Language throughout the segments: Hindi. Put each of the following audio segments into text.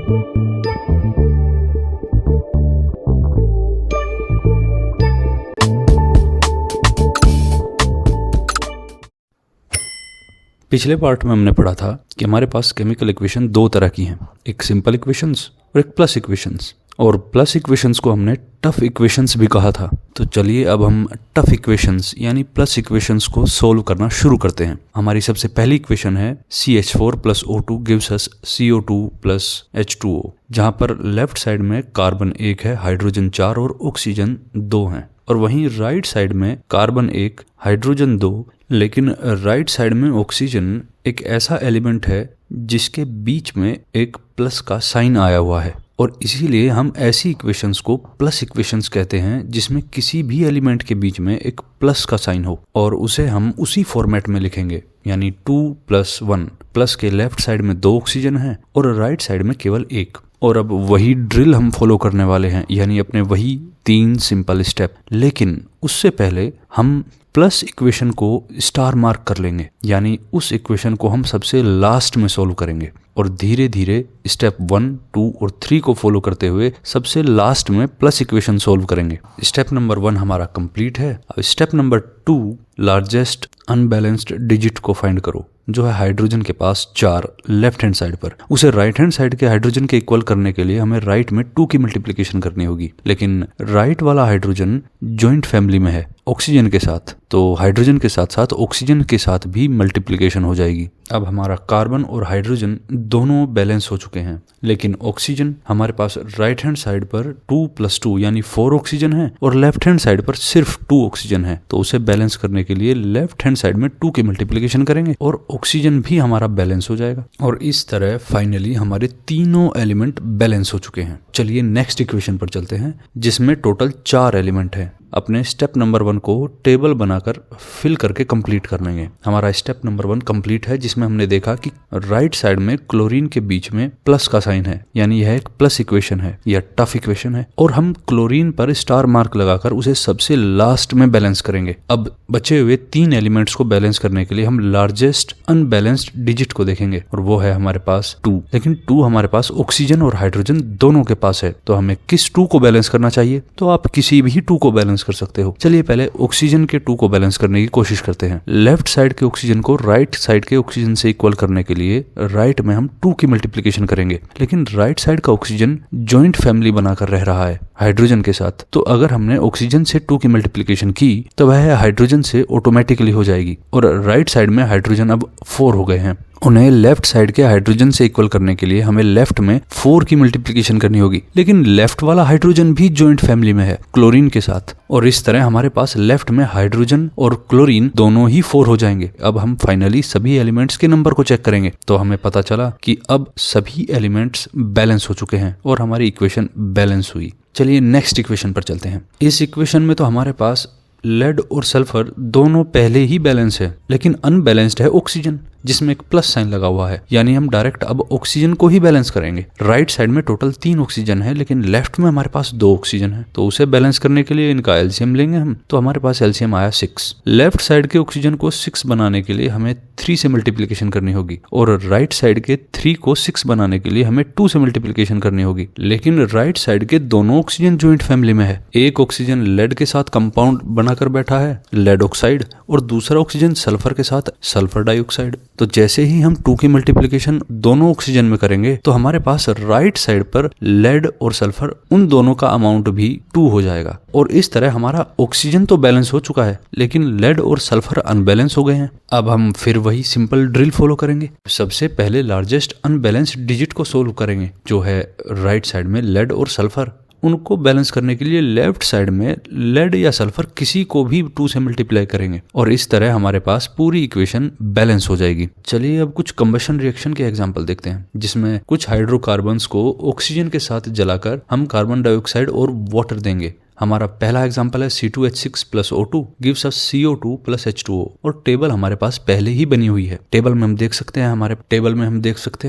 पिछले पार्ट में हमने पढ़ा था कि हमारे पास केमिकल इक्वेशन दो तरह की हैं, एक सिंपल इक्वेशंस और एक प्लस इक्वेशंस। और प्लस इक्वेशंस को हमने टफ इक्वेशंस भी कहा था। तो चलिए अब हम टफ इक्वेशंस यानी प्लस इक्वेशंस को सोल्व करना शुरू करते हैं। हमारी सबसे पहली इक्वेशन है CH4 + O2 gives us CO2 + H2O, जहाँ पर लेफ्ट साइड में कार्बन 1 है, हाइड्रोजन 4 और ऑक्सीजन 2 हैं। और वहीं राइट साइड में कार्बन 1, हाइड्रोजन 2, लेकिन राइट साइड में ऑक्सीजन एक ऐसा एलिमेंट है जिसके बीच में एक प्लस का साइन आया हुआ है। और इसीलिए हम ऐसी इक्वेशंस को प्लस इक्वेशंस कहते हैं जिसमें किसी भी एलिमेंट के बीच में एक प्लस का साइन हो, और उसे हम उसी फॉर्मेट में लिखेंगे, यानी 2 + 1। प्लस के लेफ्ट साइड में 2 ऑक्सीजन है और राइट साइड में केवल 1। और अब वही ड्रिल हम फॉलो करने वाले हैं, यानी अपने वही 3 सिंपल स्टेप। लेकिन उससे पहले हम प्लस इक्वेशन को स्टार मार्क कर लेंगे, यानी उस इक्वेशन को हम सबसे लास्ट में सोल्व करेंगे और धीरे धीरे स्टेप 1, 2 और 3 को फॉलो करते हुए सबसे लास्ट में प्लस इक्वेशन सोल्व करेंगे। स्टेप नंबर 1 हमारा कंप्लीट है। अब step number 2, largest unbalanced digit को फाइंड करो, जो है हाइड्रोजन के पास 4 लेफ्ट हैंड साइड पर। उसे राइट हैंड साइड के हाइड्रोजन के इक्वल करने के लिए हमें राइट में 2 की मल्टीप्लिकेशन करनी होगी। लेकिन राइट वाला हाइड्रोजन जॉइंट फैमिली में है ऑक्सीजन के साथ, तो हाइड्रोजन के साथ साथ ऑक्सीजन के साथ भी मल्टीप्लिकेशन हो जाएगी। अब हमारा कार्बन और हाइड्रोजन दोनों बैलेंस हो चुके हैं, लेकिन ऑक्सीजन हमारे पास राइट हैंड साइड पर 2 + 2 यानी 4 ऑक्सीजन है और लेफ्ट हैंड साइड पर सिर्फ 2 ऑक्सीजन है। तो उसे बैलेंस करने के लिए लेफ्ट हैंड साइड में 2 की मल्टीप्लिकेशन करेंगे और ऑक्सीजन भी हमारा बैलेंस हो जाएगा। और इस तरह फाइनली हमारे तीनों एलिमेंट बैलेंस हो चुके हैं। चलिए नेक्स्ट इक्वेशन पर चलते हैं, जिसमें टोटल 4 एलिमेंट है। अपने स्टेप नंबर 1 को टेबल बनाकर फिल करके कंप्लीट कर लेंगे। हमारा स्टेप नंबर 1 कंप्लीट है, जिसमें हमने देखा कि राइट साइड में क्लोरीन के बीच में प्लस का साइन है, यानी यह एक प्लस इक्वेशन है या टफ इक्वेशन है। और हम क्लोरीन पर स्टार मार्क लगाकर उसे सबसे लास्ट में बैलेंस करेंगे। अब बचे हुए 3 एलिमेंट्स को बैलेंस करने के लिए हम लार्जेस्ट अनबैलेंस्ड डिजिट को देखेंगे, और वो है हमारे पास 2। लेकिन 2 हमारे पास ऑक्सीजन और हाइड्रोजन दोनों के पास है, तो हमें किस 2 को बैलेंस करना चाहिए? तो आप किसी भी 2 को बैलेंस कर सकते हो। चलिए पहले ऑक्सीजन के 2 को बैलेंस करने की कोशिश करते हैं। लेफ्ट साइड के ऑक्सीजन को राइट साइड के ऑक्सीजन से इक्वल करने के लिए राइट में हम 2 की मल्टीप्लिकेशन करेंगे। लेकिन राइट साइड का ऑक्सीजन जॉइंट फैमिली बनाकर रह रहा है हाइड्रोजन के साथ, तो अगर हमने ऑक्सीजन से 2 की मल्टीप्लिकेशन की तो वह हाइड्रोजन से ऑटोमेटिकली हो जाएगी। और राइट साइड में हाइड्रोजन अब 4 हो गए हैं। उन्हें लेफ्ट साइड के हाइड्रोजन से इक्वल करने के लिए हमें लेफ्ट में 4 की मल्टीप्लिकेशन करनी होगी। लेकिन लेफ्ट वाला हाइड्रोजन भी जॉइंट फैमिली में है क्लोरीन के साथ, और इस तरह हमारे पास लेफ्ट में हाइड्रोजन और क्लोरीन दोनों ही 4 हो जाएंगे। अब हम फाइनली सभी एलिमेंट्स के नंबर को चेक करेंगे, तो हमें पता चला कि अब सभी एलिमेंट्स बैलेंस हो चुके हैं और हमारी इक्वेशन बैलेंस हुई। चलिए नेक्स्ट इक्वेशन पर चलते हैं। इस इक्वेशन में तो हमारे पास लेड और सल्फर दोनों पहले ही बैलेंस है, लेकिन अनबैलेंस्ड है ऑक्सीजन, जिसमें एक प्लस साइन लगा हुआ है, यानी हम डायरेक्ट अब ऑक्सीजन को ही बैलेंस करेंगे। राइट साइड में टोटल 3 ऑक्सीजन है, लेकिन लेफ्ट में हमारे पास 2 ऑक्सीजन है, तो उसे बैलेंस करने के लिए इनका एलसीएम लेंगे हम। तो हमारे पास एलसीएम आया 6। लेफ्ट साइड के ऑक्सीजन को 6 बनाने के लिए हमें 3 से मल्टीप्लिकेशन करनी होगी, और राइट साइड के 3 को 6 बनाने के लिए हमें 2 से मल्टीप्लिकेशन करनी होगी। लेकिन राइट साइड के दोनों ऑक्सीजन ज्वाइंट फैमिली में है। एक ऑक्सीजन लेड के साथ कंपाउंड बनाकर बैठा है, लेड ऑक्साइड, और दूसरा ऑक्सीजन सल्फर के साथ सल्फर डाइऑक्साइड। तो जैसे ही हम 2 की मल्टीप्लिकेशन दोनों ऑक्सीजन में करेंगे तो हमारे पास राइट साइड पर लेड और सल्फर उन दोनों का अमाउंट भी 2 हो जाएगा। और इस तरह हमारा ऑक्सीजन तो बैलेंस हो चुका है, लेकिन लेड और सल्फर अनबैलेंस हो गए हैं। अब हम फिर वही सिंपल ड्रिल फॉलो करेंगे। सबसे पहले लार्जेस्ट अनबैलेंस्ड डिजिट को सोल्व करेंगे, जो है राइट साइड में लेड और सल्फर। उनको बैलेंस करने के लिए लेफ्ट साइड में लेड या सल्फर किसी को भी 2 से मल्टीप्लाई करेंगे, और इस तरह हमारे पास पूरी इक्वेशन बैलेंस हो जाएगी। चलिए अब कुछ कंबशन रिएक्शन के एग्जांपल देखते हैं, जिसमें कुछ हाइड्रोकार्बन्स को ऑक्सीजन के साथ जलाकर हम कार्बन डाइऑक्साइड और वाटर देंगे। हमारा पहला एग्जांपल है C2H6 + O2 gives us CO2 + H2O, और टेबल हमारे पास पहले ही बनी हुई है। टेबल में हम देख सकते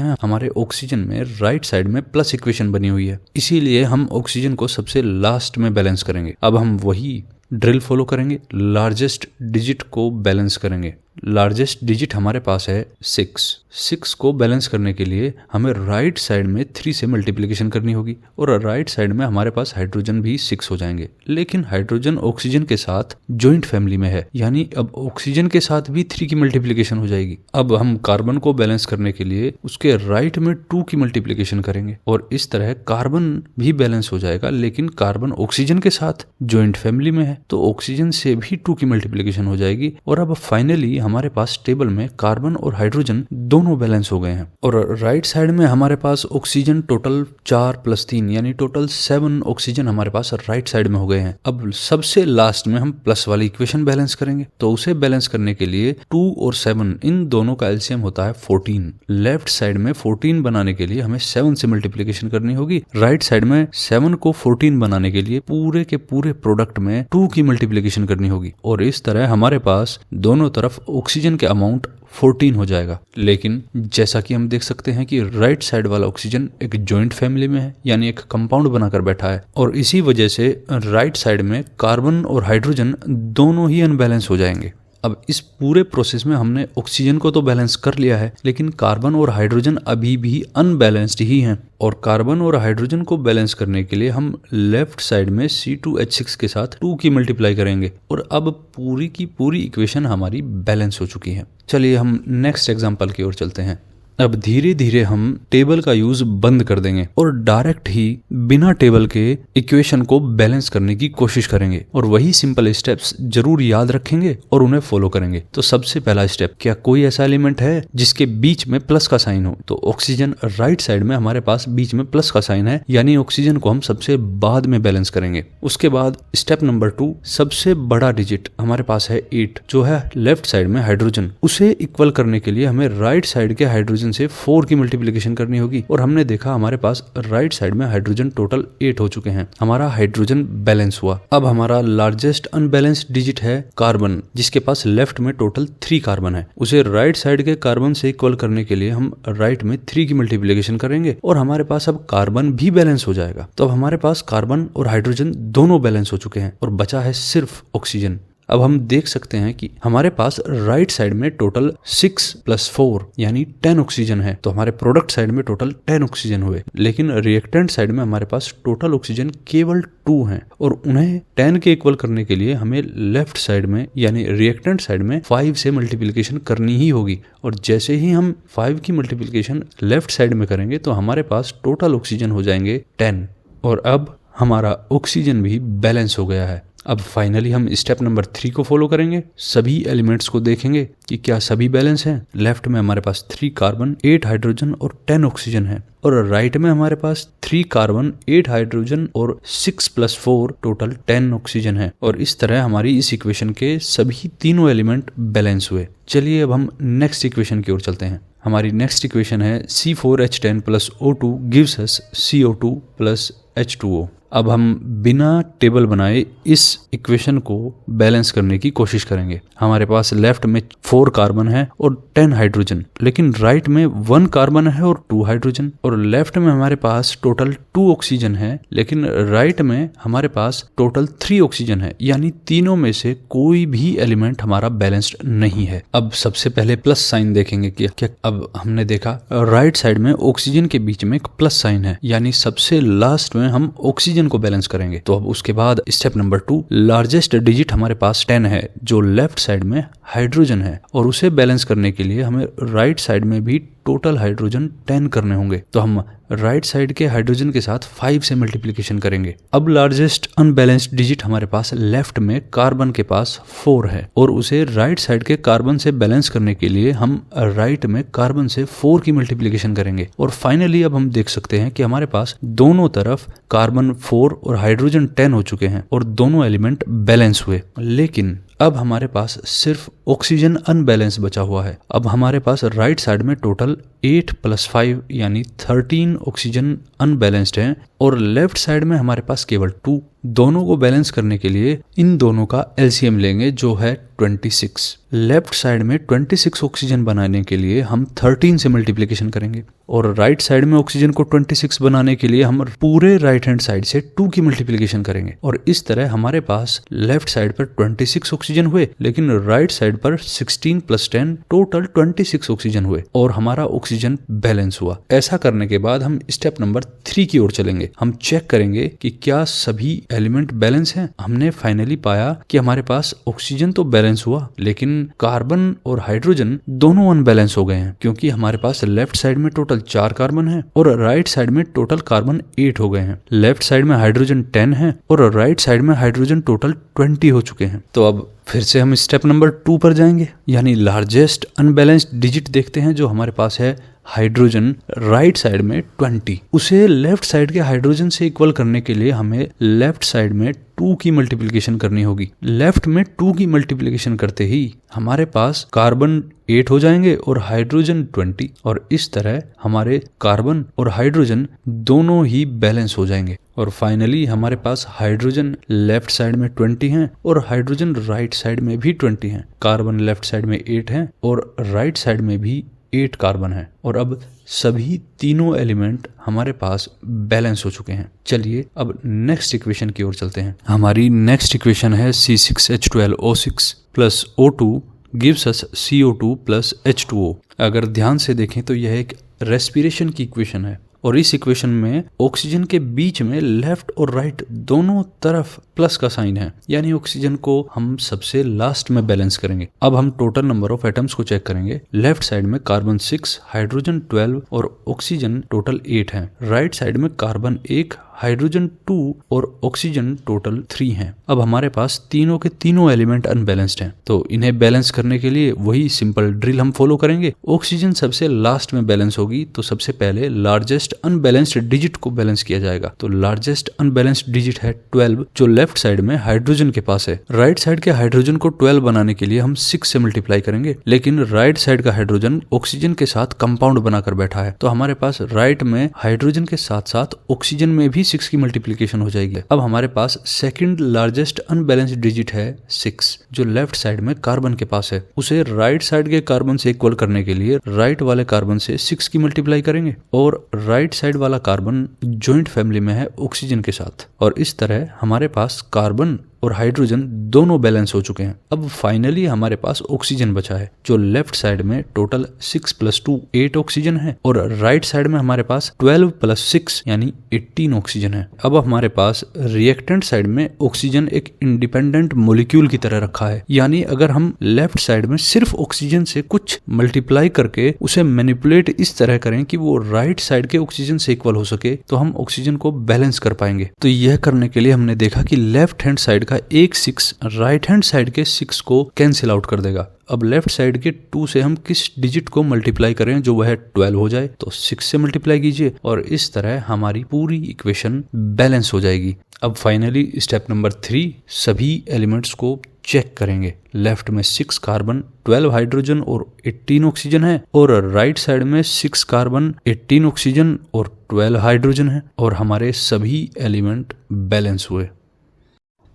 हैं हमारे ऑक्सीजन में राइट साइड में प्लस इक्वेशन बनी हुई है, इसीलिए हम ऑक्सीजन को सबसे लास्ट में बैलेंस करेंगे। अब हम वही ड्रिल फॉलो करेंगे, लार्जेस्ट डिजिट को बैलेंस करेंगे। लार्जेस्ट डिजिट हमारे पास है 6 को बैलेंस करने के लिए हमें राइट साइड में 3 से मल्टीप्लिकेशन करनी होगी और राइट साइड में हमारे पास हाइड्रोजन भी 6 हो जाएंगे। लेकिन हाइड्रोजन ऑक्सीजन के साथ जॉइंट फैमिली में है, यानी अब ऑक्सीजन के साथ भी 3 की मल्टीप्लिकेशन हो जाएगी। अब हम कार्बन को बैलेंस करने के लिए उसके राइट में 2 की मल्टीप्लिकेशन करेंगे और इस तरह कार्बन भी बैलेंस हो जाएगा। लेकिन कार्बन ऑक्सीजन के साथ जॉइंट फैमिली में है तो ऑक्सीजन से भी 2 की मल्टीप्लिकेशन हो जाएगी और अब फाइनली हमारे पास टेबल में कार्बन और हाइड्रोजन दोनों बैलेंस हो गए हैं। और राइट साइड में हमारे पास ऑक्सीजन टोटल 4 + 3 यानी टोटल 7 ऑक्सीजन हमारे पास राइट साइड में हो गए हैं। अब सबसे लास्ट में हम प्लस वाली इक्वेशन बैलेंस करेंगे, तो उसे बैलेंस करने के लिए 2 और 7 इन दोनों का एलसीएम होता है 14। लेफ्ट साइड में 14 बनाने के लिए हमें 7 से मल्टीप्लिकेशन करनी होगी। राइट साइड में 7 को 14 बनाने के लिए पूरे के पूरे प्रोडक्ट में 2 की मल्टीप्लिकेशन करनी होगी और इस तरह हमारे पास दोनों तरफ ऑक्सीजन के अमाउंट 14 हो जाएगा। लेकिन जैसा कि हम देख सकते हैं कि राइट साइड वाला ऑक्सीजन एक जॉइंट फैमिली में है, यानी एक कंपाउंड बनाकर बैठा है और इसी वजह से राइट साइड में कार्बन और हाइड्रोजन दोनों ही अनबैलेंस हो जाएंगे। अब इस पूरे प्रोसेस में हमने ऑक्सीजन को तो बैलेंस कर लिया है, लेकिन कार्बन और हाइड्रोजन अभी भी अनबैलेंस्ड ही हैं और कार्बन और हाइड्रोजन को बैलेंस करने के लिए हम लेफ्ट साइड में C2H6 के साथ 2 की मल्टीप्लाई करेंगे और अब पूरी की पूरी इक्वेशन हमारी बैलेंस हो चुकी है। चलिए हम नेक्स्ट एग्जांपल की ओर चलते हैं। अब धीरे धीरे हम टेबल का यूज बंद कर देंगे और डायरेक्ट ही बिना टेबल के इक्वेशन को बैलेंस करने की कोशिश करेंगे और वही सिंपल स्टेप्स जरूर याद रखेंगे और उन्हें फॉलो करेंगे। तो सबसे पहला स्टेप, क्या कोई ऐसा एलिमेंट है जिसके बीच में प्लस का साइन हो? तो ऑक्सीजन राइट साइड में हमारे पास बीच में प्लस का साइन है, यानी ऑक्सीजन को हम सबसे बाद में बैलेंस करेंगे। उसके बाद स्टेप नंबर 2, सबसे बड़ा डिजिट हमारे पास है 8 जो है लेफ्ट साइड में हाइड्रोजन, उसे इक्वल करने के लिए हमें राइट साइड के हाइड्रोजन से 4 की मल्टीप्लिकेशन करनी होगी और हमने देखा हमारे पास राइट साइड में हाइड्रोजन टोटल 8 हो चुके हैं। हमारा हाइड्रोजन बैलेंस हुआ। अब हमारा लार्जेस्ट अनबैलेंस्ड डिजिट है कार्बन, जिसके पास लेफ्ट में टोटल 3 कार्बन है। उसे राइट साइड के कार्बन से इक्वल करने के लिए हम राइट में 3 की मल्टीप्लिकेशन करेंगे और हमारे पास अब कार्बन भी बैलेंस हो जाएगा। तो अब हमारे पास कार्बन और हाइड्रोजन दोनों बैलेंस हो चुके हैं और बचा है सिर्फ ऑक्सीजन। अब हम देख सकते हैं कि हमारे पास राइट साइड में टोटल 6 + 4 यानी 10 ऑक्सीजन है, तो हमारे प्रोडक्ट साइड में टोटल 10 ऑक्सीजन हुए। लेकिन रिएक्टेंट साइड में हमारे पास टोटल ऑक्सीजन केवल 2 हैं और उन्हें 10 के इक्वल करने के लिए हमें लेफ्ट साइड में यानी रिएक्टेंट साइड में 5 से मल्टीप्लिकेशन करनी ही होगी और जैसे ही हम 5 की मल्टीप्लिकेशन लेफ्ट साइड में करेंगे तो हमारे पास टोटल ऑक्सीजन हो जाएंगे 10 और अब हमारा ऑक्सीजन भी बैलेंस हो गया है। अब फाइनली हम स्टेप नंबर 3 को फॉलो करेंगे। सभी एलिमेंट्स को देखेंगे कि क्या सभी बैलेंस हैं। लेफ्ट में हमारे पास 3 कार्बन 8 हाइड्रोजन और 10 ऑक्सीजन है और राइट में हमारे पास 3 कार्बन 8 हाइड्रोजन और 6 + 4 टोटल 10 ऑक्सीजन है और इस तरह हमारी इस इक्वेशन के सभी तीनों एलिमेंट बैलेंस हुए। चलिए अब हम नेक्स्ट इक्वेशन की ओर चलते हैं। हमारी नेक्स्ट इक्वेशन है C4H10 + O2 gives us CO2 + H2O। अब हम बिना टेबल बनाए इस इक्वेशन को बैलेंस करने की कोशिश करेंगे। हमारे पास लेफ्ट में 4 कार्बन है और 10 हाइड्रोजन, लेकिन राइट में 1 कार्बन है और 2 हाइड्रोजन और लेफ्ट में हमारे पास टोटल 2 ऑक्सीजन है, लेकिन राइट में हमारे पास टोटल 3 ऑक्सीजन है, यानी तीनों में से कोई भी एलिमेंट हमारा बैलेंस्ड नहीं है। अब सबसे पहले प्लस साइन देखेंगे कि क्या अब हमने देखा राइट साइड में ऑक्सीजन के बीच में एक प्लस साइन है, यानी सबसे लास्ट में हम ऑक्सीजन को बैलेंस करेंगे। तो अब उसके बाद स्टेप नंबर 2, लार्जेस्ट डिजिट हमारे पास 10 है जो लेफ्ट साइड में हाइड्रोजन है और उसे बैलेंस करने के लिए हमें राइट साइड में भी टोटल हाइड्रोजन 10 करने होंगे। तो हम राइट साइड के हाइड्रोजन के साथ 5 से मल्टीप्लिकेशन करेंगे। अब लार्जेस्ट अनबैलेंस्ड डिजिट हमारे पास लेफ्ट में कार्बन के पास 4 है और उसे राइट साइड के कार्बन से बैलेंस करने के लिए हम राइट में कार्बन से 4 की मल्टीप्लिकेशन करेंगे और फाइनली अब हम देख सकते हैं कि हमारे पास दोनों तरफ कार्बन 4 और हाइड्रोजन 10 हो चुके हैं और दोनों एलिमेंट बैलेंस हुए। लेकिन अब हमारे पास सिर्फ ऑक्सीजन अनबैलेंस बचा हुआ है। अब हमारे पास राइट साइड में टोटल 8 + 5 यानी 13 ऑक्सीजन अनबैलेंस्ड हैं और लेफ्ट साइड में हमारे पास केवल 2। दोनों को बैलेंस करने के लिए इन दोनों का एलसीएम लेंगे जो है 26। लेफ्ट साइड में 26 ऑक्सीजन बनाने के लिए हम 13 से मल्टीप्लिकेशन करेंगे और राइट साइड में ऑक्सीजन को 26 बनाने के लिए हम पूरे राइट हैंड साइड से 2 की मल्टीप्लिकेशन करेंगे और इस तरह हमारे पास लेफ्ट साइड पर 26 ऑक्सीजन हुए लेकिन राइट साइड पर 16 + 10 टोटल 26 ऑक्सीजन हुए और हमारा ऑक्सीजन बैलेंस हुआ। ऐसा करने के बाद हम स्टेप नंबर 3 की ओर चलेंगे। हम चेक करेंगे कि क्या सभी एलिमेंट बैलेंस हैं। हमने फाइनली पाया कि हमारे पास ऑक्सीजन तो बैलेंस हुआ लेकिन कार्बन और हाइड्रोजन दोनों अनबैलेंस हो गए हैं क्योंकि हमारे पास लेफ्ट साइड में टोटल 4 कार्बन है और राइट साइड में टोटल कार्बन 8 हो गए हैं। लेफ्ट साइड में हाइड्रोजन 10 है और राइट साइड में हाइड्रोजन टोटल 20 हो चुके हैं। तो अब फिर से हम स्टेप नंबर 2 पर जाएंगे यानी लार्जेस्ट अनबैलेंस्ड डिजिट देखते हैं जो हमारे पास है हाइड्रोजन राइट साइड में 20। उसे लेफ्ट साइड के हाइड्रोजन से इक्वल करने के लिए हमें लेफ्ट साइड में 2 की मल्टीप्लिकेशन करनी होगी। लेफ्ट में 2 की मल्टीप्लिकेशन करते ही हमारे पास कार्बन 8 हो जाएंगे और हाइड्रोजन 20 और इस तरह हमारे कार्बन और हाइड्रोजन दोनों ही बैलेंस हो जाएंगे और फाइनली हमारे पास हाइड्रोजन लेफ्ट साइड में 20 हैं और हाइड्रोजन राइट साइड में भी 20 हैं। कार्बन लेफ्ट साइड में 8 हैं और राइट साइड में भी 8 कार्बन है और अब सभी तीनों एलिमेंट हमारे पास बैलेंस हो चुके हैं। चलिए अब नेक्स्ट इक्वेशन की ओर चलते हैं। हमारी नेक्स्ट इक्वेशन है C6H12O6 + O2 gives us CO2 + H2O। अगर ध्यान से देखें तो यह एक रेस्पिरेशन की इक्वेशन है और इस इक्वेशन में ऑक्सीजन के बीच में लेफ्ट और राइट दोनों तरफ प्लस का साइन है यानी ऑक्सीजन को हम सबसे लास्ट में बैलेंस करेंगे। अब हम टोटल नंबर ऑफ एटम्स को चेक करेंगे। लेफ्ट साइड में कार्बन 6, हाइड्रोजन 12 और ऑक्सीजन टोटल 8 है। राइट साइड में कार्बन 1, हाइड्रोजन 2 और ऑक्सीजन टोटल 3 हैं। अब हमारे पास तीनों के तीनों एलिमेंट अनबैलेंस्ड हैं तो इन्हें बैलेंस करने के लिए वही सिंपल ड्रिल हम फॉलो करेंगे। ऑक्सीजन सबसे लास्ट में बैलेंस होगी तो सबसे पहले लार्जेस्ट अनबैलेंस्ड डिजिट को बैलेंस किया जाएगा। तो लार्जेस्ट अनबैलेंस्ड डिजिट है 12 जो लेफ्ट साइड में हाइड्रोजन के पास है। राइट साइड के हाइड्रोजन को 12 बनाने के लिए हम 6 से मल्टीप्लाई करेंगे लेकिन राइट साइड का हाइड्रोजन ऑक्सीजन के साथ कंपाउंड बनाकर बैठा है तो हमारे पास राइट में हाइड्रोजन के साथ साथ ऑक्सीजन में भी 6 की मल्टीप्लिकेशन हो जाएगी। अब हमारे पास सेकंड लार्जेस्ट अनबैलेंस्ड डिजिट है 6 जो लेफ्ट साइड में कार्बन के पास है। उसे राइट साइड के कार्बन से इक्वल करने के लिए राइट वाले कार्बन से 6 की मल्टीप्लाई करेंगे और राइट साइड वाला कार्बन जॉइंट फैमिली में है ऑक्सीजन के साथ और इस तरह हमारे पास कार्बन और हाइड्रोजन दोनों बैलेंस हो चुके हैं। अब फाइनली हमारे पास ऑक्सीजन बचा है जो लेफ्ट साइड में टोटल 6 + 2 8 ऑक्सीजन है और राइट साइड में हमारे पास 12 + 6 यानी 18 ऑक्सीजन है। अब हमारे पास रिएक्टेंट साइड में ऑक्सीजन एक इंडिपेंडेंट मॉलिक्यूल की तरह रखा है यानी अगर हम लेफ्ट साइड में सिर्फ ऑक्सीजन से कुछ मल्टीप्लाई करके उसे मैनिपुलेट इस तरह करें कि वो राइट साइड के ऑक्सीजन से इक्वल हो सके तो हम ऑक्सीजन को बैलेंस कर पाएंगे। तो यह करने के लिए हमने देखा कि लेफ्ट हैंड साइड का एक 6 राइट हैंड साइड के 6 को कैंसिल आउट कर देगा। अब लेफ्ट साइड के 2 से हम किस डिजिट को मल्टीप्लाई करें जो वह 12 हो जाए तो 6 से मल्टीप्लाई कीजिए और इस तरह हमारी पूरी इक्वेशन बैलेंस हो जाएगी। अब फाइनली स्टेप नंबर 3 सभी एलिमेंट्स को चेक करेंगे। लेफ्ट में 6 कार्बन 12 हाइड्रोजन और 18 ऑक्सीजन है और राइट साइड में 6 कार्बन 18 ऑक्सीजन और 12 हाइड्रोजन है और हमारे सभी एलिमेंट बैलेंस हुए।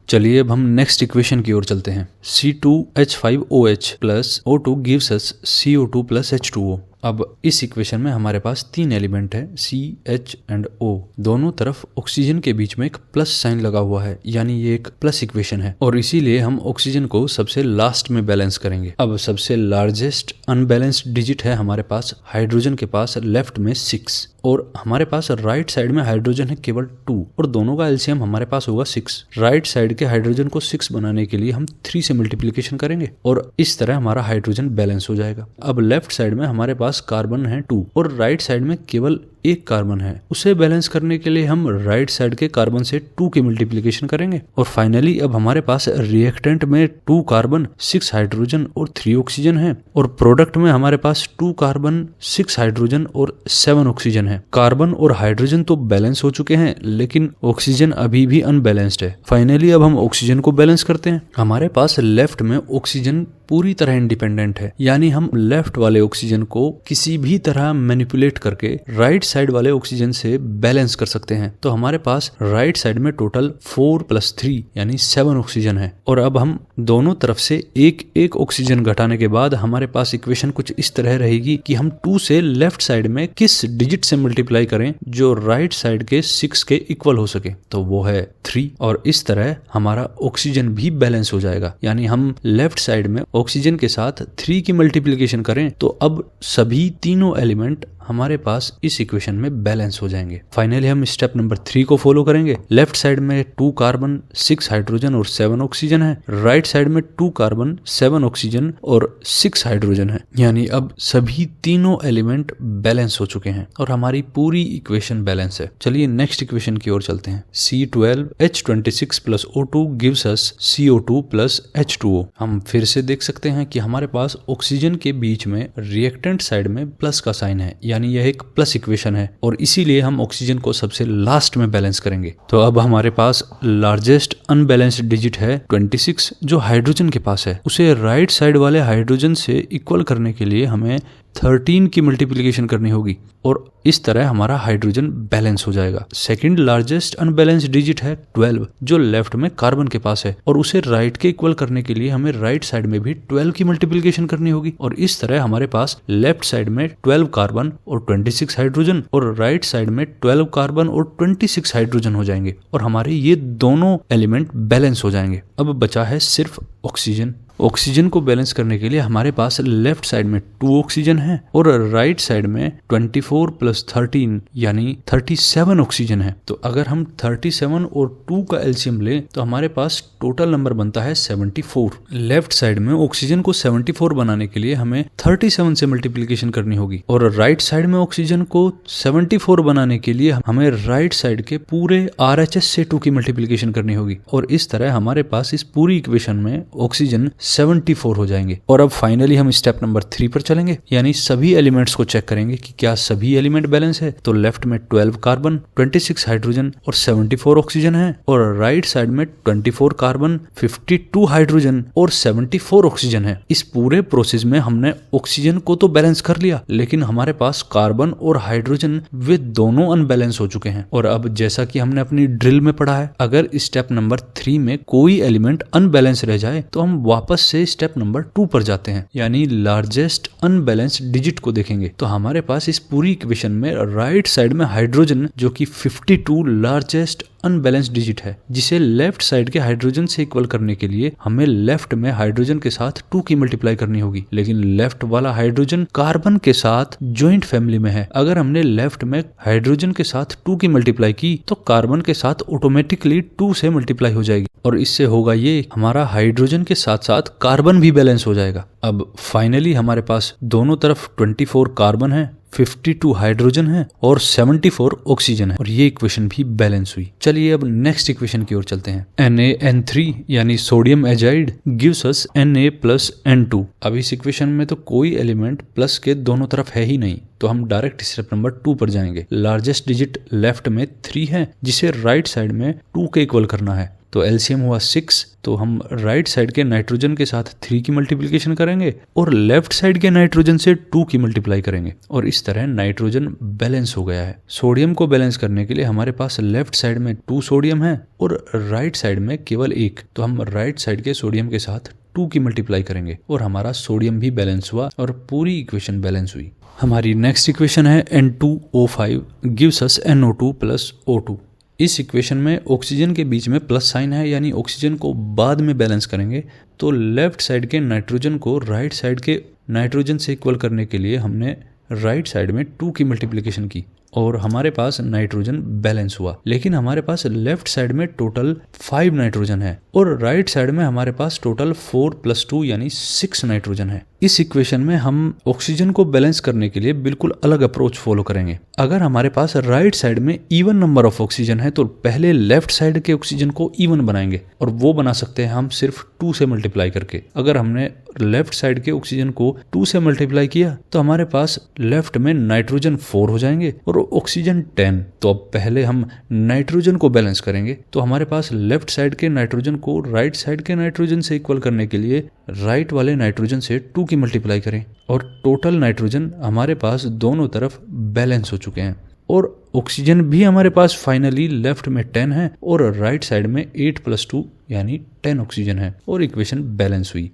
चलिए अब हम नेक्स्ट इक्वेशन की ओर चलते हैं। C2H5OH + O2 gives us CO2 + H2O। अब इस इक्वेशन में हमारे पास 3 एलिमेंट है C, H एंड O। दोनों तरफ ऑक्सीजन के बीच में एक प्लस साइन लगा हुआ है यानी ये एक प्लस इक्वेशन है और इसीलिए हम ऑक्सीजन को सबसे लास्ट में बैलेंस करेंगे। अब सबसे लार्जेस्ट अनबैलेंस्ड डिजिट है हमारे पास हाइड्रोजन के पास लेफ्ट में 6 और हमारे पास राइट साइड में हाइड्रोजन है केवल 2 और दोनों का एलसीएम हमारे पास होगा 6। राइट साइड के हाइड्रोजन को 6 बनाने के लिए हम 3 से मल्टीप्लिकेशन करेंगे और इस तरह हमारा हाइड्रोजन बैलेंस हो जाएगा। अब लेफ्ट साइड में हमारे पास कार्बन है 2 और राइट साइड में केवल एक कार्बन है उसे बैलेंस करने के लिए हम राइट साइड के कार्बन से 2 की मल्टीप्लिकेशन करेंगे। और फाइनली अब हमारे पास रिएक्टेंट में 2 कार्बन 6 हाइड्रोजन और 3 ऑक्सीजन है, और प्रोडक्ट में हमारे पास 2 कार्बन 6 हाइड्रोजन और 7 ऑक्सीजन है। कार्बन और हाइड्रोजन तो बैलेंस हो चुके हैं, लेकिन ऑक्सीजन अभी भी अनबैलेंस्ड है। फाइनली अब हम ऑक्सीजन को बैलेंस करते हैं। हमारे पास लेफ्ट में ऑक्सीजन पूरी तरह इंडिपेंडेंट है, यानी हम लेफ्ट वाले ऑक्सीजन को किसी भी तरह मैनिपुलेट करके राइट साइड वाले ऑक्सीजन से बैलेंस कर सकते हैं। तो हमारे पास राइट साइड में टोटल 4 + 3 यानी 7 ऑक्सीजन है। और अब हम दोनों तरफ से एक एक ऑक्सीजन घटाने के बाद हमारे पास इक्वेशन कुछ इस तरह रहेगी कि हम 2 से लेफ्ट साइड में किस डिजिट से मल्टीप्लाई करें जो राइट साइड के 6 के इक्वल हो सके, तो वो है 3। और इस तरह हमारा ऑक्सीजन भी बैलेंस हो जाएगा, यानी हम लेफ्ट साइड में ऑक्सीजन के साथ 3 की मल्टीप्लिकेशन करें तो अब सभी तीनों एलिमेंट हमारे पास इस इक्वेशन में बैलेंस हो जाएंगे। फाइनली हम स्टेप नंबर 3 को फॉलो करेंगे। लेफ्ट साइड में 2 कार्बन 6 हाइड्रोजन और 7 ऑक्सीजन है, राइट साइड में 2 कार्बन 7 ऑक्सीजन और 6 हाइड्रोजन है, यानी अब सभी तीनों एलिमेंट बैलेंस हो चुके हैं और हमारी पूरी इक्वेशन बैलेंस है। चलिए नेक्स्ट इक्वेशन की ओर चलते हैं। C12H26 + O2 gives us CO2 + H2O। हम फिर से देख सकते हैं कि हमारे पास ऑक्सीजन के बीच में रिएक्टेंट साइड में प्लस का साइन है, यानी यह एक प्लस इक्वेशन है, और इसीलिए हम ऑक्सीजन को सबसे लास्ट में बैलेंस करेंगे। तो अब हमारे पास लार्जेस्ट अनबैलेंस्ड डिजिट है 26 जो हाइड्रोजन के पास है। उसे राइट साइड वाले हाइड्रोजन से इक्वल करने के लिए हमें 13 की मल्टीप्लिकेशन करनी होगी, और इस तरह हमारा हाइड्रोजन बैलेंस हो जाएगा। सेकंड लार्जेस्ट अनबैलेंस्ड डिजिट है 12 जो लेफ्ट में कार्बन के पास है, और उसे राइट के इक्वल करने के लिए हमें राइट साइड में भी 12 की मल्टीप्लिकेशन करनी होगी, और इस तरह हमारे पास लेफ्ट साइड में 12 कार्बन और 26 हाइड्रोजन और राइट साइड में 12 कार्बन और 26 हाइड्रोजन हो जाएंगे, और हमारे ये दोनों एलिमेंट बैलेंस हो जाएंगे। अब बचा है सिर्फ ऑक्सीजन। ऑक्सीजन को बैलेंस करने के लिए हमारे पास लेफ्ट साइड में 2 ऑक्सीजन है और राइट साइड में 24 + 13 यानी 37 ऑक्सीजन है। तो अगर हम 37 और 2 का एलसीएम लें तो हमारे पास टोटल नंबर बनता है 74। लेफ्ट साइड में ऑक्सीजन को 74 बनाने के लिए हमें 37 से मल्टीप्लिकेशन करनी होगी, और राइट साइड में ऑक्सीजन को 74 बनाने के लिए हमें राइट साइड के पूरे RHS से 2 की मल्टीप्लिकेशन करनी होगी, और इस तरह हमारे पास इस पूरी इक्वेशन में ऑक्सीजन 74 हो जाएंगे। और अब फाइनली हम स्टेप नंबर 3 पर चलेंगे, यानी सभी एलिमेंट्स को चेक करेंगे कि क्या सभी एलिमेंट बैलेंस है। तो लेफ्ट में 12 कार्बन 26 हाइड्रोजन और 74 ऑक्सीजन है, और राइट साइड में 24 कार्बन 52 हाइड्रोजन और 74 ऑक्सीजन है। इस पूरे प्रोसेस में हमने ऑक्सीजन को तो बैलेंस कर लिया, लेकिन हमारे पास कार्बन और हाइड्रोजन वे दोनों अनबैलेंस हो चुके हैं। और अब जैसा कि हमने अपनी ड्रिल में पढ़ा है, अगर स्टेप नंबर 3 में कोई एलिमेंट अनबैलेंस रह जाए तो हम वापस से स्टेप नंबर 2 पर जाते हैं, यानी लार्जेस्ट अनबैलेंस्ड डिजिट को देखेंगे। तो हमारे पास इस पूरी इक्वेशन में राइट साइड में हाइड्रोजन जो कि 52 लार्जेस्ट अनबैलेंस्ड डिजिट है, जिसे लेफ्ट साइड के हाइड्रोजन से इक्वल करने के लिए हमें लेफ्ट में हाइड्रोजन के साथ 2 की मल्टीप्लाई करनी होगी, लेकिन लेफ्ट वाला हाइड्रोजन कार्बन के साथ ज्वाइंट फैमिली में है। अगर हमने लेफ्ट में हाइड्रोजन के साथ 2 की मल्टीप्लाई की तो कार्बन के साथ ऑटोमेटिकली 2 से मल्टीप्लाई हो जाएगी, और इससे होगा ये हमारा हाइड्रोजन के साथ साथ कार्बन भी बैलेंस हो जाएगा। अब फाइनली हमारे पास दोनों तरफ 24 कार्बन है, 52 हाइड्रोजन है और 74 ऑक्सीजन है, और ये इक्वेशन भी बैलेंस हुई। चलिए अब नेक्स्ट इक्वेशन की ओर चलते हैं। NaN3 यानी sodium azide gives us Na + N2। अब इस इक्वेशन में तो कोई एलिमेंट प्लस के दोनों तरफ है ही नहीं, तो हम डायरेक्ट स्टेप नंबर 2 पर जाएंगे। लार्जेस्ट डिजिट लेफ्ट में 3 है, जिसे राइट साइड में 2 के इक्वल करना है, तो एलसीएम हुआ 6। तो हम राइट साइड के नाइट्रोजन के साथ 3 की मल्टीप्लिकेशन करेंगे और लेफ्ट साइड के नाइट्रोजन से 2 की मल्टीप्लाई करेंगे, और इस तरह नाइट्रोजन बैलेंस हो गया है। सोडियम को बैलेंस करने के लिए हमारे पास लेफ्ट साइड में 2 सोडियम है और राइट साइड में केवल 1, तो हम राइट साइड के सोडियम के साथ 2 की मल्टीप्लाई करेंगे, और हमारा सोडियम भी बैलेंस हुआ और पूरी इक्वेशन बैलेंस हुई। हमारी नेक्स्ट इक्वेशन है N2O5 gives us NO2 + O2। इस इक्वेशन में ऑक्सीजन के बीच में प्लस साइन है, यानी ऑक्सीजन को बाद में बैलेंस करेंगे। तो लेफ्ट साइड के नाइट्रोजन को राइट साइड के नाइट्रोजन से इक्वल करने के लिए हमने राइट साइड में 2 की मल्टीप्लिकेशन की, और हमारे पास नाइट्रोजन बैलेंस हुआ। लेकिन हमारे पास लेफ्ट साइड में टोटल 5 नाइट्रोजन है और राइट साइड में हमारे पास टोटल 4 + 2 यानी 6 नाइट्रोजन है। इस इक्वेशन में हम ऑक्सीजन को बैलेंस करने के लिए बिल्कुल अलग अप्रोच फॉलो करेंगे। अगर हमारे पास राइट साइड में इवन नंबर ऑफ ऑक्सीजन है तो पहले लेफ्ट साइड के ऑक्सीजन को इवन बनाएंगे और वो बना सकते हैं हम सिर्फ 2 से मल्टीप्लाई करके। अगर हमने लेफ्ट साइड के ऑक्सीजन को 2 से मल्टीप्लाई किया तो हमारे पास लेफ्ट में नाइट्रोजन 4 हो जाएंगे और ऑक्सीजन 10। तो अब पहले हम नाइट्रोजन को बैलेंस करेंगे। तो हमारे पास लेफ्ट साइड के नाइट्रोजन को राइट साइड के नाइट्रोजन से इक्वल करने के लिए राइट वाले नाइट्रोजन से 2 की मल्टीप्लाई करें और टोटल नाइट्रोजन हमारे पास दोनों तरफ बैलेंस हो चुके हैं। और ऑक्सीजन भी हमारे पास फाइनली लेफ्ट में 10 है और राइट साइड में 8 + 2 यानी 10 ऑक्सीजन है और इक्वेशन बैलेंस हुई।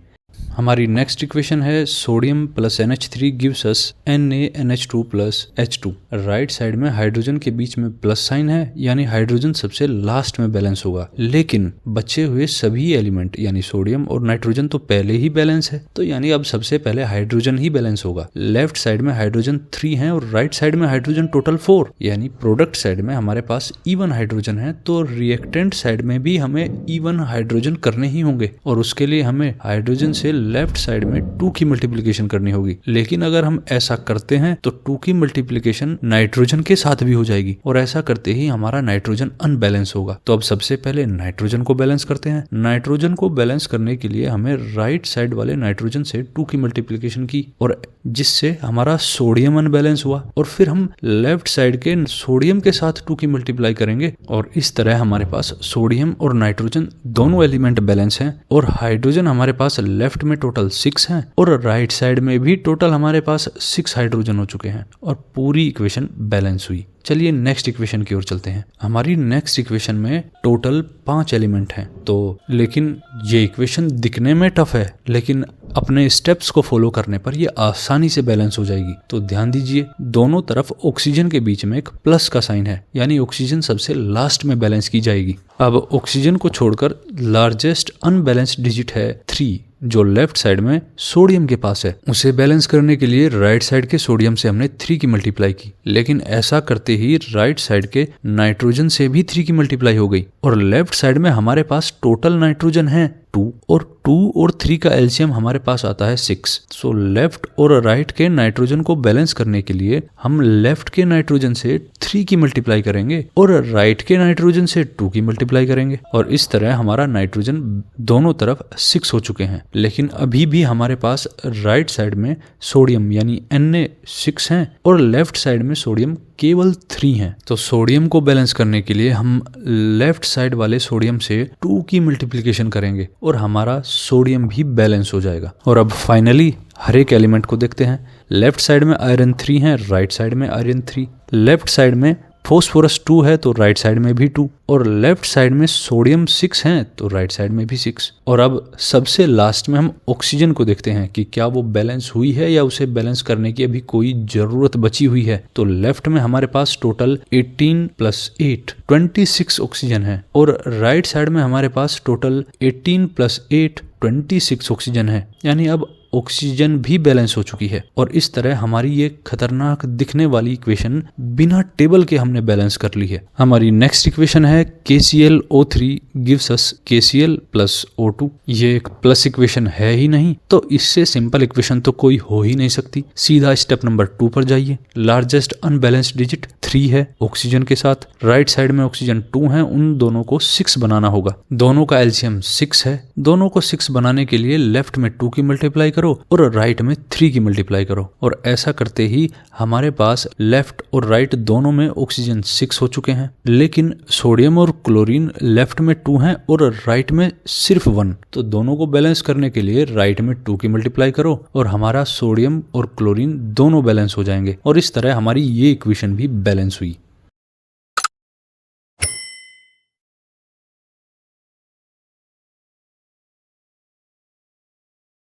हमारी नेक्स्ट इक्वेशन है sodium + NH3 gives us NaNH2 + H2। Right side में हाइड्रोजन के बीच में प्लस साइन है यानी हाइड्रोजन सबसे लास्ट में बैलेंस होगा। लेकिन बचे हुए सभी एलिमेंट यानी सोडियम और नाइट्रोजन तो पहले ही बैलेंस है, तो यानी अब सबसे पहले हाइड्रोजन ही बैलेंस होगा। लेफ्ट साइड में हाइड्रोजन 3 है और राइट साइड में हाइड्रोजन टोटल 4 यानी प्रोडक्ट साइड में हमारे पास इवन हाइड्रोजन है, तो रिएक्टेंट साइड में भी हमें इवन हाइड्रोजन करने ही होंगे और उसके लिए हमें हाइड्रोजन से लेफ्ट साइड में 2 की मल्टीप्लिकेशन करनी होगी। लेकिन अगर हम ऐसा करते हैं तो 2 की मल्टीप्लिकेशन नाइट्रोजन के साथ भी हो जाएगी और ऐसा करते ही हमारा नाइट्रोजन अनबैलेंस होगा। तो अब सबसे पहले नाइट्रोजन को बैलेंस करते हैं। नाइट्रोजन को बैलेंस करने के लिए हमें राइट साइड वाले नाइट्रोजन से 2 की मल्टीप्लिकेशन की और जिससे हमारा सोडियम अनबैलेंस हुआ और फिर हम लेफ्ट साइड के सोडियम के साथ 2 की मल्टीप्लाई करेंगे और इस तरह हमारे पास सोडियम और नाइट्रोजन दोनों एलिमेंट बैलेंस हैं और हाइड्रोजन हमारे पास लेफ्ट में टोटल 6 हैं और राइट साइड में भी टोटल हमारे पास 6 हाइड्रोजन हो चुके हैं और पूरी इक्वेशन बैलेंस हुई। चलिए नेक्स्ट इक्वेशन की ओर चलते हैं। हमारी नेक्स्ट इक्वेशन में टोटल 5 एलिमेंट हैं। तो लेकिन ये इक्वेशन दिखने में टफ है, लेकिन अपने स्टेप्स को फॉलो करने पर ये आसानी से बैलेंस हो जाएगी। तो ध्यान दीजिए, दोनों तरफ ऑक्सीजन के बीच में एक प्लस का साइन है यानी ऑक्सीजन सबसे लास्ट में बैलेंस की जाएगी। अब ऑक्सीजन को छोड़कर लार्जेस्ट अनबैलेंस्ड डिजिट है 3 जो लेफ्ट साइड में सोडियम के पास है। उसे बैलेंस करने के लिए राइट साइड के सोडियम से हमने 3 की मल्टीप्लाई की, लेकिन ऐसा करते ही राइट साइड के नाइट्रोजन से भी 3 की मल्टीप्लाई हो गई और लेफ्ट साइड में हमारे पास टोटल नाइट्रोजन है 2 और 2 और 3 का एलसीएम हमारे पास आता है 6। सो लेफ्ट और राइट के नाइट्रोजन को बैलेंस करने के लिए हम लेफ्ट के नाइट्रोजन से 3 की मल्टीप्लाई करेंगे और राइट के नाइट्रोजन से 2 की मल्टीप्लाई करेंगे और इस तरह हमारा नाइट्रोजन दोनों तरफ 6 हो चुके हैं। लेकिन अभी भी हमारे पास राइट साइड में सोडियम यानी Na6 हैं और लेफ्ट साइड में सोडियम केवल 3 हैं। तो सोडियम को बैलेंस करने के लिए हम लेफ्ट साइड वाले सोडियम से 2 की मल्टीप्लिकेशन करेंगे और हमारा सोडियम भी बैलेंस हो जाएगा। और अब फाइनली हर एक एलिमेंट को देखते हैं। लेफ्ट साइड में आयरन 3 है, राइट साइड में आयरन 3। लेफ्ट साइड में फॉस्फोरस 2 है तो राइट साइड में भी 2 और लेफ्ट साइड में सोडियम 6 है तो राइट साइड में भी 6। और अब सबसे लास्ट में हम ऑक्सीजन को देखते हैं कि क्या वो बैलेंस हुई है या उसे बैलेंस करने की अभी कोई जरूरत बची हुई है। तो लेफ्ट में हमारे पास टोटल 18 + 8 26 ऑक्सीजन है और राइट साइड में हमारे पास टोटल 18 + 8 26 ऑक्सीजन है, यानी अब ऑक्सीजन भी बैलेंस हो चुकी है। और इस तरह हमारी ये खतरनाक दिखने वाली इक्वेशन बिना टेबल के हमने बैलेंस कर ली है। हमारी नेक्स्ट इक्वेशन है KClO3 gives us KCl + O2। ये एक प्लस इक्वेशन है ही नहीं, तो इससे सिंपल इक्वेशन तो कोई हो ही नहीं सकती। सीधा स्टेप नंबर 2 पर जाइए। लार्जेस्ट अनबैलेंस्ड डिजिट 3 है ऑक्सीजन के साथ, राइट साइड में ऑक्सीजन 2 है, उन दोनों को 6 बनाना होगा। दोनों का एलसीएम 6 है। दोनों को 6 बनाने के लिए लेफ्ट में 2 की मल्टीप्लाई करो और राइट में 3 की मल्टीप्लाई करो और ऐसा करते ही हमारे पास लेफ्ट और राइट दोनों में ऑक्सीजन 6 हो चुके हैं। लेकिन सोडियम और क्लोरीन लेफ्ट में 2 हैं और राइट में सिर्फ 1। तो दोनों को बैलेंस करने के लिए राइट में 2 की मल्टीप्लाई करो और हमारा सोडियम और क्लोरीन दोनों बैलेंस हो जाएंगे और इस तरह हमारी ये इक्वेशन भी बैलेंस हुई।